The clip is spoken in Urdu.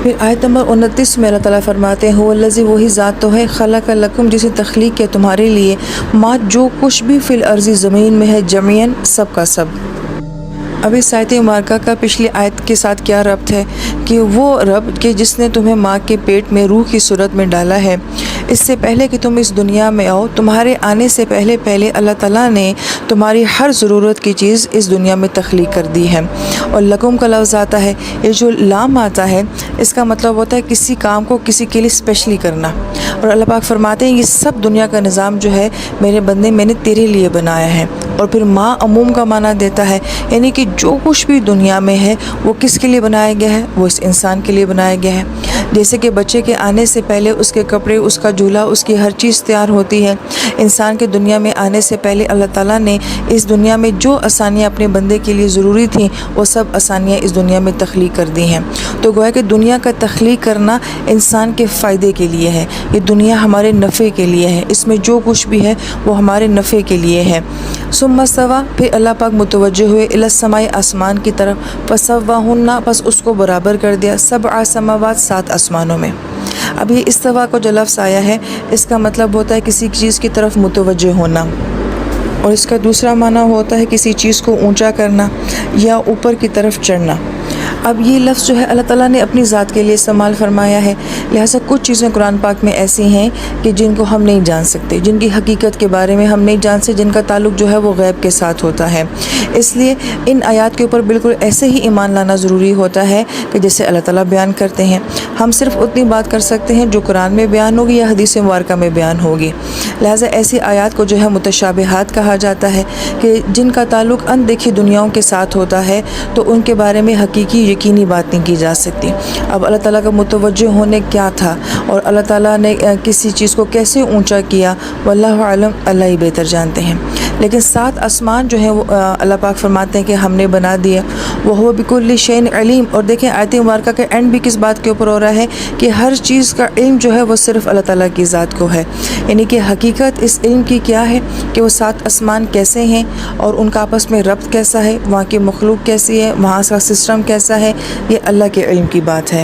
پھر آیت نمبر 29 میں اللہ تعالیٰ فرماتے ہیں وَالَّذِي وہی ذات تو ہے خلق لکم جسے تخلیق کیا تمہارے لیے ما جو کچھ بھی فی الارض زمین میں ہے جمیعاً سب کا سب۔ اب اس آیت مبارکہ کا پچھلی آیت کے ساتھ کیا ربط ہے کہ وہ رب کہ جس نے تمہیں ماں کے پیٹ میں روح کی صورت میں ڈالا ہے، اس سے پہلے کہ تم اس دنیا میں آؤ تمہارے آنے سے پہلے اللہ تعالیٰ نے تمہاری ہر ضرورت کی چیز اس دنیا میں تخلیق کر دی ہے۔ اور لکم کا لفظ آتا ہے، یہ جو لام آتا ہے اس کا مطلب ہوتا ہے کسی کام کو کسی کے لیے اسپیشلی کرنا، اور اللہ پاک فرماتے ہیں یہ سب دنیا کا نظام جو ہے میرے بندے میں نے تیرے لیے بنایا ہے۔ اور پھر ماں عموم کا معنی دیتا ہے، یعنی کہ جو کچھ بھی دنیا میں ہے وہ کس کے لیے بنایا گیا ہے، وہ اس انسان کے لیے بنایا گیا ہے۔ جیسے کہ بچے کے آنے سے پہلے اس کے کپڑے، اس کا جھولا، اس کی ہر چیز تیار ہوتی ہے، انسان کے دنیا میں آنے سے پہلے اللہ تعالیٰ نے اس دنیا میں جو آسانیاں اپنے بندے کے لیے ضروری تھیں وہ سب آسانیاں اس دنیا میں تخلیق کر دی ہیں۔ تو گویا کہ دنیا کا تخلیق کرنا انسان کے فائدے کے لیے ہے، یہ دنیا ہمارے نفع کے لیے ہے، اس میں جو کچھ بھی ہے وہ ہمارے نفع کے لیے ہے۔ ثم استویٰ پھر اللہ پاک متوجہ ہوئے الی السماء آسمان کی طرف، فسواہن بس اس کو برابر کر دیا، 7 سماوات 7 آسمانوں میں۔ اب یہ استوا کو جو لفظ آیا ہے اس کا مطلب ہوتا ہے کسی چیز کی طرف متوجہ ہونا، اور اس کا دوسرا معنی ہوتا ہے کسی چیز کو اونچا کرنا یا اوپر کی طرف چڑھنا۔ اب یہ لفظ جو ہے اللہ تعالیٰ نے اپنی ذات کے لیے استعمال فرمایا ہے، لہٰذا کچھ چیزیں قرآن پاک میں ایسی ہیں کہ جن کو ہم نہیں جان سکتے، جن کی حقیقت کے بارے میں ہم نہیں جان سکتے، جن کا تعلق جو ہے وہ غیب کے ساتھ ہوتا ہے۔ اس لیے ان آیات کے اوپر بالکل ایسے ہی ایمان لانا ضروری ہوتا ہے کہ جیسے اللہ تعالیٰ بیان کرتے ہیں۔ ہم صرف اتنی بات کر سکتے ہیں جو قرآن میں بیان ہوگی یا حدیث مبارکہ میں بیان ہوگی، لہٰذا ایسی آیات کو جو ہے متشابہات کہا جاتا ہے کہ جن کا تعلق ان دیکھی دنیاؤں کے ساتھ ہوتا ہے تو ان کے بارے میں حقیقی یقینی بات نہیں کی جا سکتی۔ اب اللہ تعالیٰ کا متوجہ ہونے کیا تھا اور اللہ تعالیٰ نے کسی چیز کو کیسے اونچا کیا، واللہ اعلم، اللہ ہی بہتر جانتے ہیں۔ لیکن 7 آسمان جو ہیں وہ اللہ پاک فرماتے ہیں کہ ہم نے بنا دیا، وہو بکل شیء علیم۔ اور دیکھیں آیت مبارکہ کا اینڈ بھی کس بات کے اوپر ہو رہا ہے کہ ہر چیز کا علم جو ہے وہ صرف اللہ تعالیٰ کی ذات کو ہے، یعنی کہ حقیقت اس علم کی کیا ہے کہ وہ 7 آسمان کیسے ہیں اور ان کا آپس میں ربط کیسا ہے، وہاں کی مخلوق کیسی ہے، وہاں کا سسٹم کیسا ہے، یہ اللہ کے علم کی بات ہے۔